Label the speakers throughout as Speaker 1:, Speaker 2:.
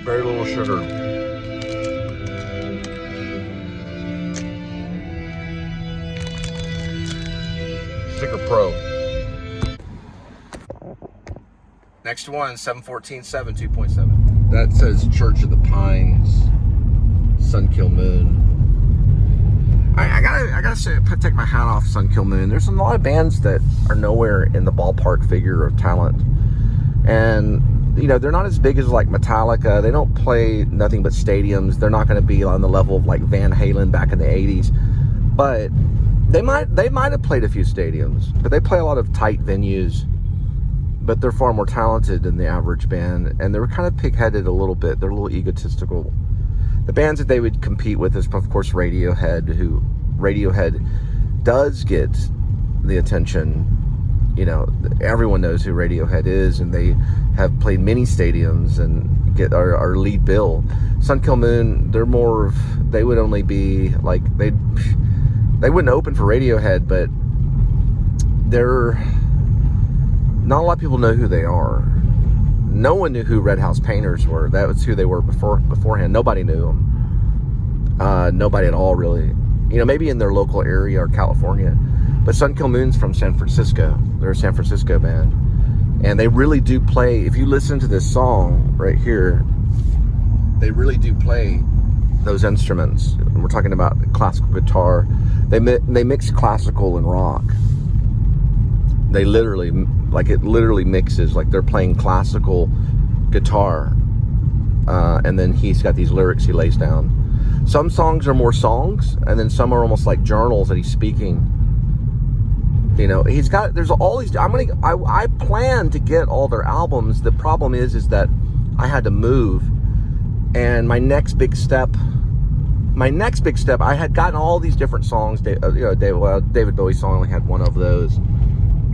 Speaker 1: Very little sugar. Sticker Pro. Next one, 714.7, 2.7. That says Church of the Pines, Sunkill Moon. I gotta say, take my hat off Sunkill Moon. There's a lot of bands that are nowhere in the ballpark figure of talent. And, you know, they're not as big as like Metallica. They don't play nothing but stadiums. They're not going to be on the level of like Van Halen back in the 80s. But they might have played a few stadiums. But they play a lot of tight venues. But they're far more talented than the average band. And they're kind of pig-headed a little bit. They're a little egotistical. The bands that they would compete with is, of course, Radiohead, who Radiohead does get the attention. You know, everyone knows who Radiohead is, and they have played many stadiums and get our lead bill. Sunkill Moon, they're more of, they would only be like, they wouldn't open for Radiohead, but they're, not a lot of people know who they are. No one knew who Red House Painters were. That was who they were beforehand. Nobody knew them. Nobody at all, really. You know, maybe in their local area or California. But Sunkill Moon's from San Francisco. They're a San Francisco band. And they really do play, if you listen to this song right here, they really do play those instruments. And we're talking about classical guitar. They mix classical and rock. They literally, like it literally mixes, like they're playing classical guitar. And then he's got these lyrics he lays down. Some songs are more songs, and then some are almost like journals that he's speaking. You know, he's got, there's all these, I plan to get all their albums. The problem is that I had to move, and my next big step, I had gotten all these different songs. David Bowie song, I only had one of those.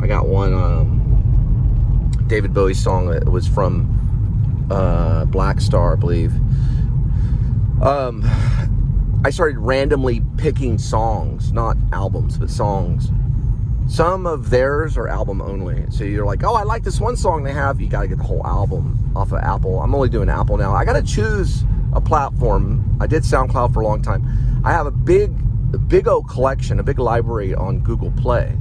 Speaker 1: I got one David Bowie song that was from Black Star, I believe. I started randomly picking songs, not albums, but songs. Some of theirs are album only. So you're like, oh, I like this one song they have. You got to get the whole album off of Apple. I'm only doing Apple now. I got to choose a platform. I did SoundCloud for a long time. I have a big old collection, a big library on Google Play.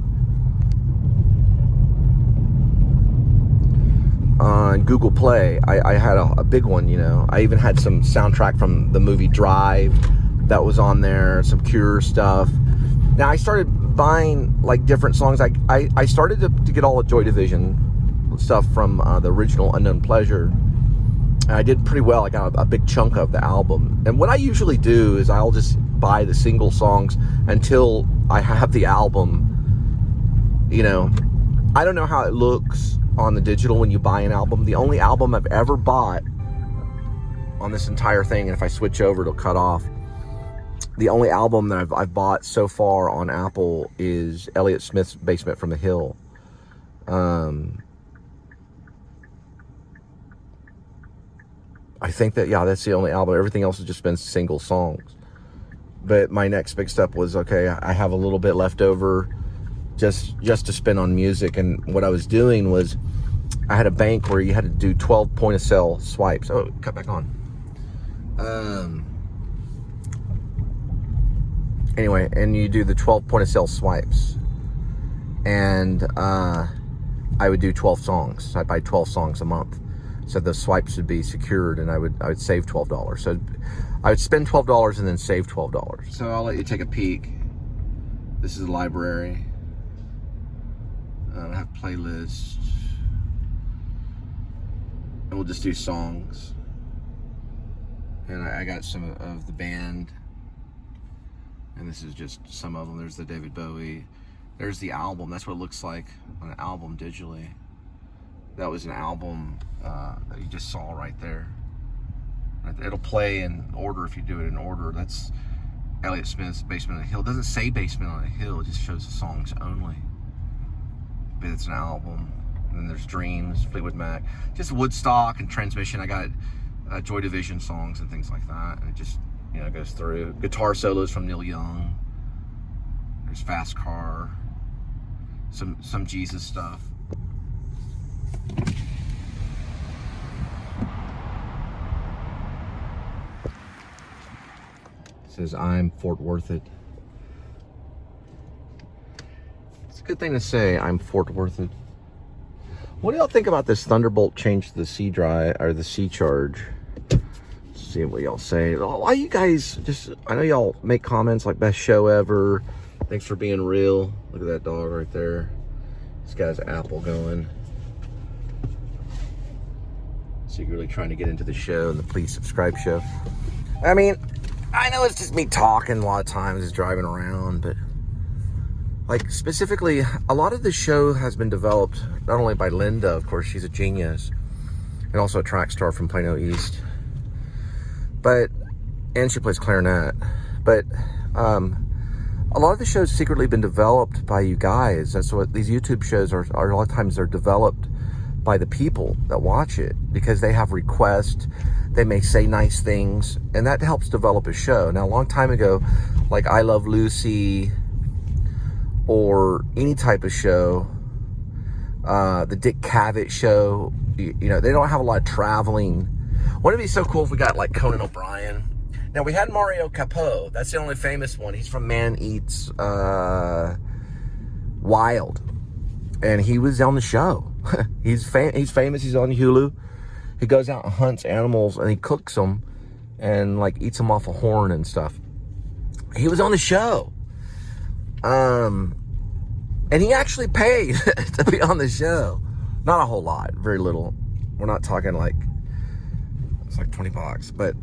Speaker 1: On Google Play, I had a big one, you know. I even had some soundtrack from the movie Drive that was on there, some Cure stuff. Now I started buying like different songs. I started to get all the Joy Division stuff from the original Unknown Pleasure. And I did pretty well. I got a big chunk of the album. And what I usually do is I'll just buy the single songs until I have the album. You know, I don't know how it looks on the digital when you buy an album. The only album I've ever bought on this entire thing, and if I switch over it'll cut off, the only album that I've bought so far on Apple is Elliott Smith's Basement from the Hill. I think that, yeah, that's the only album. Everything else has just been single songs. But my next big step was, okay, I have a little bit left over just to spend on music. And what I was doing was, I had a bank where you had to do 12 point of sale swipes. Oh, cut back on. Anyway, and you do the 12 point of sale swipes. And I would do 12 songs. So I'd buy 12 songs a month. So the swipes would be secured, and I would save $12. So I would spend $12 and then save $12. So I'll let you take a peek. This is the library. I have playlists. And we'll just do songs. And I got some of the band. And this is just some of them. There's the David Bowie. There's the album. That's what it looks like on an album digitally. That was an album that you just saw right there. It'll play in order if you do it in order. That's Elliott Smith's Basement on the Hill. It doesn't say Basement on the Hill. It just shows the songs only. But it's an album. And then there's Dreams, Fleetwood Mac. Just Woodstock and Transmission. I got Joy Division songs and things like that. And it just, you know, goes through. Guitar solos from Neil Young. There's Fast Car. Some Jesus stuff. says, I'm Fort Worth it. It's a good thing to say, I'm Fort Worth it. What do y'all think about this Thunderbolt change to the C drive, or the C charge? Let's see what y'all say. Why you guys just, I know y'all make comments like best show ever. Thanks for being real. Look at that dog right there. This guy's Apple going. Secretly trying to get into the show and the please subscribe show. I mean, I know it's just me talking a lot of times, just driving around, but like specifically, a lot of the show has been developed not only by Linda, of course, she's a genius, and also a track star from Plano East, and she plays clarinet. But a lot of the shows secretly been developed by you guys. That's what these YouTube shows are. A lot of times they're developed by the people that watch it because they have requests. They may say nice things, and that helps develop a show. Now, a long time ago, like I Love Lucy, or any type of show, the Dick Cavett show, you know, they don't have a lot of traveling. Wouldn't it be so cool if we got like Conan O'Brien? Now, we had Mario Capo. That's the only famous one. He's from Man Eats Wild, and he was on the show. He's famous. He's on Hulu. He goes out and hunts animals, and he cooks them and like eats them off a horn and stuff. He was on the show. And he actually paid to be on the show. Not a whole lot, very little. We're not talking like, it's like $20, but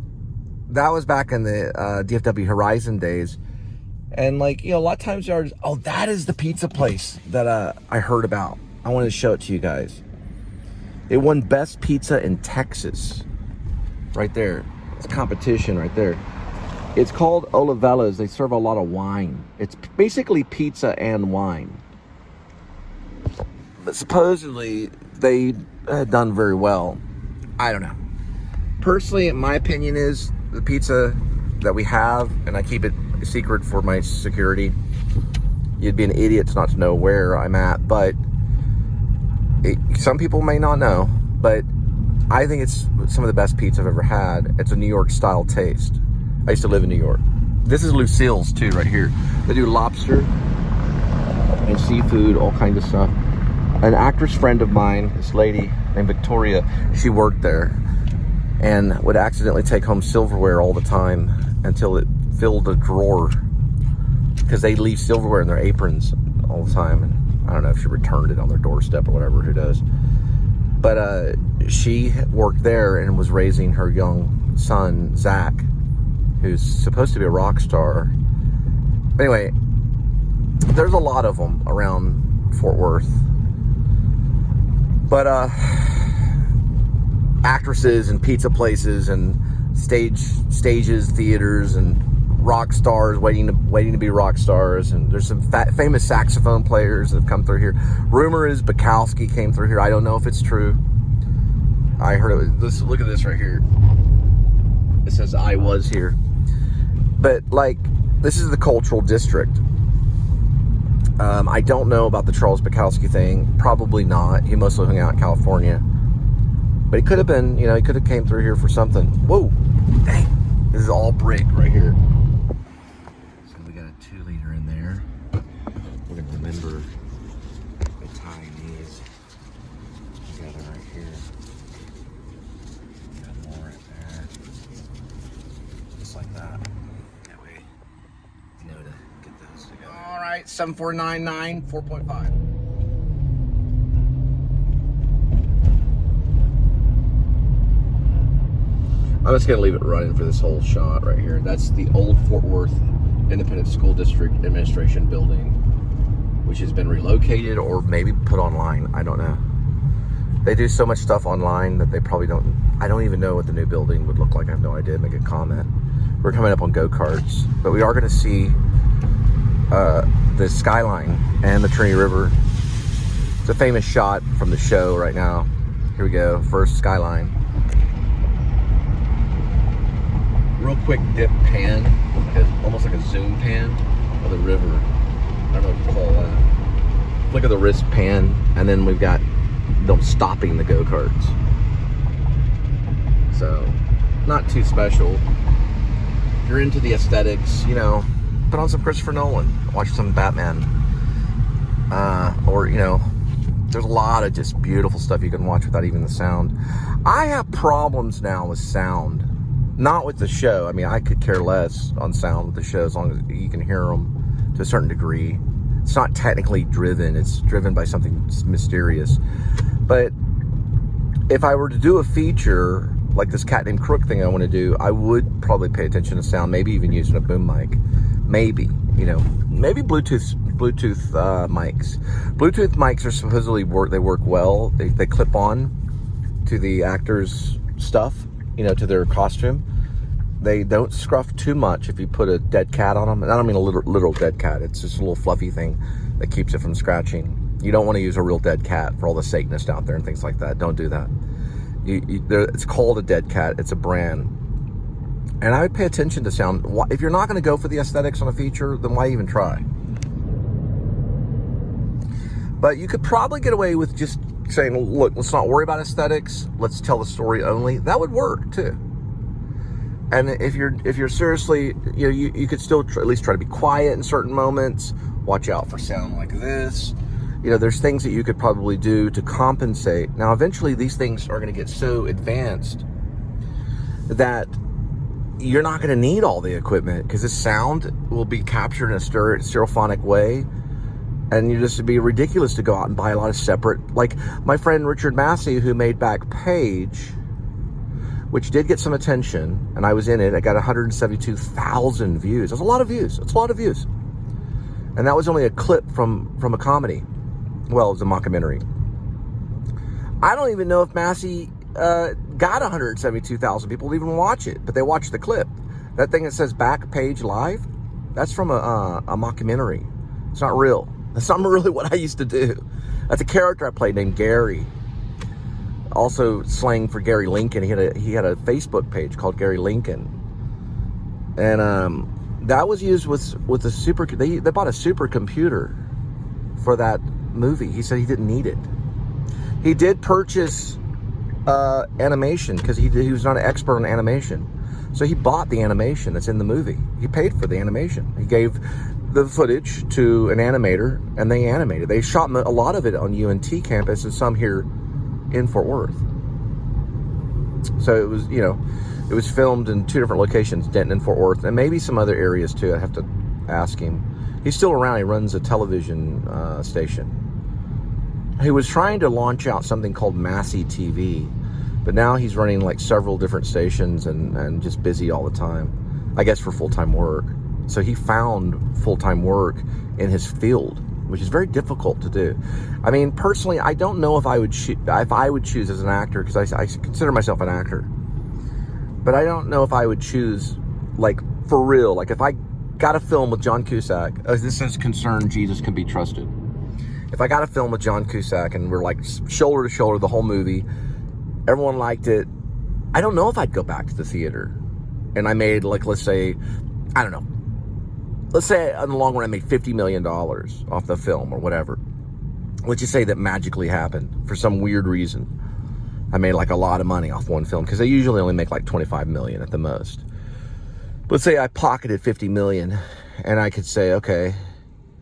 Speaker 1: that was back in the DFW Horizon days. And like, you know, a lot of times you are, oh, that is the pizza place that I heard about. I wanted to show it to you guys. It won best pizza in Texas. Right there. It's competition right there. It's called Olivella's. They serve a lot of wine. It's basically pizza and wine. But supposedly, they had done very well. I don't know. Personally, my opinion is the pizza that we have, and I keep it a secret for my security. You'd be an idiot not to know where I'm at, but some people may not know, but I think it's some of the best pizza I've ever had. It's a New York style taste. I used to live in New York. This is Lucille's too, right here. They do lobster and seafood, all kinds of stuff. An actress friend of mine, this lady named Victoria, she worked there and would accidentally take home silverware all the time until it filled a drawer, because they leave silverware in their aprons all the time. And I don't know if she returned it on their doorstep or whatever, who does. But she worked there and was raising her young son, Zach, who's supposed to be a rock star. Anyway, there's a lot of them around Fort Worth. But actresses and pizza places and stages, theaters, and rock stars waiting to be rock stars. And there's some famous saxophone players that have come through here. Rumor is Bukowski came through here. I don't know if it's true. I heard it was, look at this right here. It says I was here. But like, this is the cultural district. I don't know about the Charles Bukowski thing. Probably not. He mostly hung out in California. But he could have been, you know, he could have came through here for something. Whoa, dang. This is all brick right here. So we got a 2-liter in there. We're going to remember by tying these together right here. Got more right there. Just like that. That way, you know, to get those together. All right, 7499, 4.5. I'm just going to leave it running for this whole shot right here. That's the old Fort Worth Independent School District Administration building, which has been relocated or maybe put online. I don't know. They do so much stuff online that they probably don't. I don't even know what the new building would look like. I have no idea. Make a comment. We're coming up on go-karts, but we are going to see the skyline and the Trinity River. It's a famous shot from the show right now. Here we go. First skyline. Real quick dip pan, almost like a zoom pan of the river. I don't know what you call that. Look at the wrist pan, and then we've got them stopping the go-karts. So, not too special. you're into the aesthetics, you know, put on some Christopher Nolan, watch some Batman, or, you know, there's a lot of just beautiful stuff you can watch without even the sound. I have problems now with sound, not with the show. I mean, I could care less on sound with the show as long as you can hear them to a certain degree. It's not technically driven, it's driven by something mysterious. But if I were to do a feature like this Cat Named Crook thing I want to do, I would probably pay attention to sound, maybe even using a boom mic. Maybe, you know, maybe Bluetooth mics. Bluetooth mics are supposedly they work well. They clip on to the actor's stuff, you know, to their costume. They don't scruff too much if you put a dead cat on them. And I don't mean a literal dead cat. It's just a little fluffy thing that keeps it from scratching. You don't want to use a real dead cat for all the Satanists out there and things like that. Don't do that. It's called a dead cat. It's a brand. And I would pay attention to sound. If you're not going to go for the aesthetics on a feature, then why even try? But you could probably get away with just saying, look, let's not worry about aesthetics. Let's tell the story only. That would work too. And if you're seriously, you know, you could still at least try to be quiet in certain moments. Watch out for sound like this. You know, there's things that you could probably do to compensate. Now, eventually these things are going to get so advanced that you're not going to need all the equipment, because the sound will be captured in a stereophonic way. And it'd be ridiculous to go out and buy a lot of separate, like my friend Richard Massey, who made Backpage, which did get some attention, and I was in it. I got 172,000 views. That's a lot of views. That's a lot of views. And that was only a clip from a comedy. Well, it was a mockumentary. I don't even know if Massey got 172,000 people to even watch it, but they watched the clip. That thing that says Backpage Live, that's from a mockumentary. It's not real. That's not really what I used to do. That's a character I played named Gary. Also slang for Gary Lincoln. He had a Facebook page called Gary Lincoln. And that was used with a super, they bought a supercomputer for that movie. He said he didn't need it. He did purchase animation because he was not an expert on animation. So he bought the animation that's in the movie. He paid for the animation. He gave the footage to an animator, and they animated. They shot a lot of it on UNT campus and some here in Fort Worth. So it was, you know, it was filmed in 2 different locations, Denton and Fort Worth, and maybe some other areas too. I have to ask him. He's still around. He runs a television station. He was trying to launch out something called Massey TV, but now he's running like several different stations and just busy all the time, I guess, for full-time work. So he found full-time work in his field, which is very difficult to do. I mean, personally, I don't know if I would choose as an actor, because I consider myself an actor. But I don't know if I would choose, like, for real. Like, if I got a film with John Cusack, as this is concerned, Jesus Can Be Trusted. If I got a film with John Cusack and we're like shoulder to shoulder the whole movie, everyone liked it, I don't know if I'd go back to the theater. And I made, like, let's say, I don't know. Let's say in the long run I made $50 million off the film or whatever. Let's just say that magically happened for some weird reason. I made like a lot of money off one film, because they usually only make like 25 million at the most. Let's say I pocketed 50 million and I could say, okay,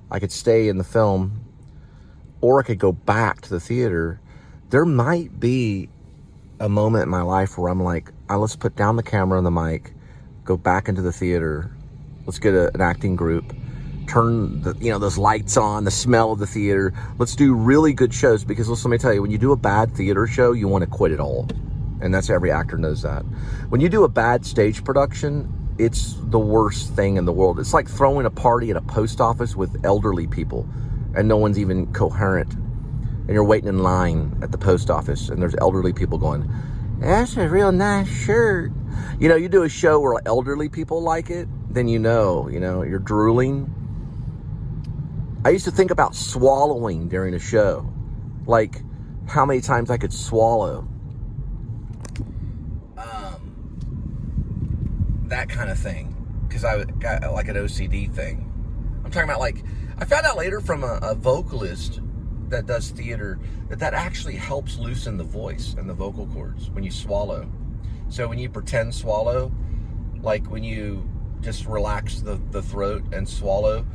Speaker 1: I could stay in the film or I could go back to the theater. There might be a moment in my life where I'm like, let's put down the camera and the mic, go back into the theater. Let's get an acting group, turn those lights on, the smell of the theater. Let's do really good shows, because let me tell you, when you do a bad theater show, you want to quit it all. And that's, every actor knows that. When you do a bad stage production, it's the worst thing in the world. It's like throwing a party at a post office with elderly people and no one's even coherent. And you're waiting in line at the post office and there's elderly people going, that's a real nice shirt. You know, you do a show where elderly people like it, then you're drooling. I used to think about swallowing during a show. Like, how many times I could swallow. That kind of thing. Because I got like an OCD thing. I'm talking about, like, I found out later from a vocalist that does theater that actually helps loosen the voice and the vocal cords when you swallow. So when you pretend swallow, like when you just relax the throat and swallow,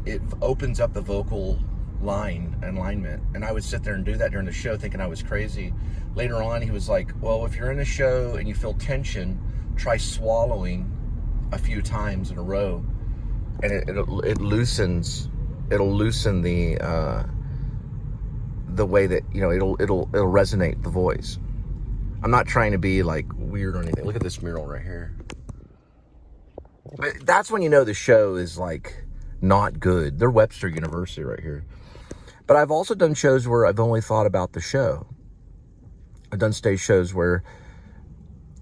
Speaker 1: it opens up the vocal line and alignment. And I would sit there and do that during the show thinking I was crazy. Later on, he was like, well, if you're in a show and you feel tension, try swallowing a few times in a row, and it loosens. It'll loosen the way that, you know, it'll resonate the voice. I'm not trying to be like weird or anything. Look at this mural right here. But that's when you know the show is like not good. They're Webster University right here. But I've also done shows where I've only thought about the show. I've done stage shows where,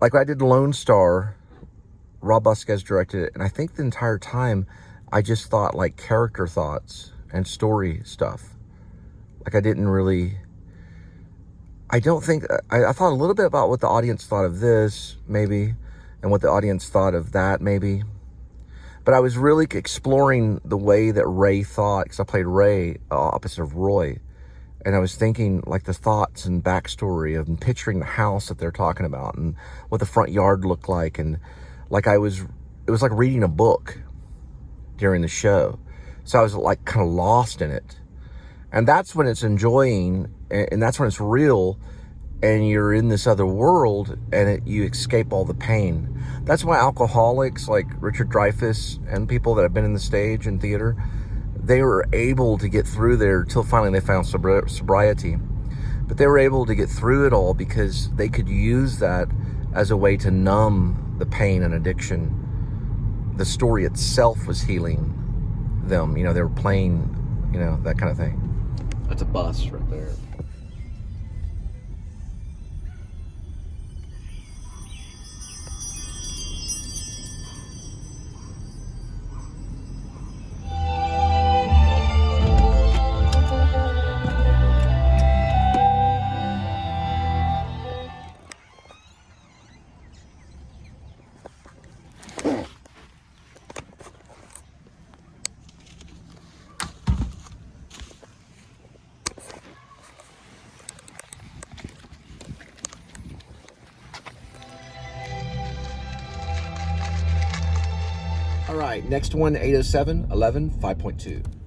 Speaker 1: like I did Lone Star, Rob Busquez directed it, and I think the entire time I just thought like character thoughts and story stuff. Like I didn't really, I don't think, I thought a little bit about what the audience thought of this, maybe, and what the audience thought of that, maybe. But I was really exploring the way that Ray thought, because I played Ray opposite of Roy. And I was thinking like the thoughts and backstory of, and picturing the house that they're talking about and what the front yard looked like. And like it was like reading a book during the show. So I was like kind of lost in it. And that's when it's enjoying, and that's when it's real, and you're in this other world, and you escape all the pain. That's why alcoholics like Richard Dreyfuss and people that have been in the stage and theater, they were able to get through there till finally they found sobriety. But they were able to get through it all because they could use that as a way to numb the pain and addiction. The story itself was healing them. You know, they were playing, you know, that kind of thing. That's a bus right there. All right, next one, 807, 11, 5.2.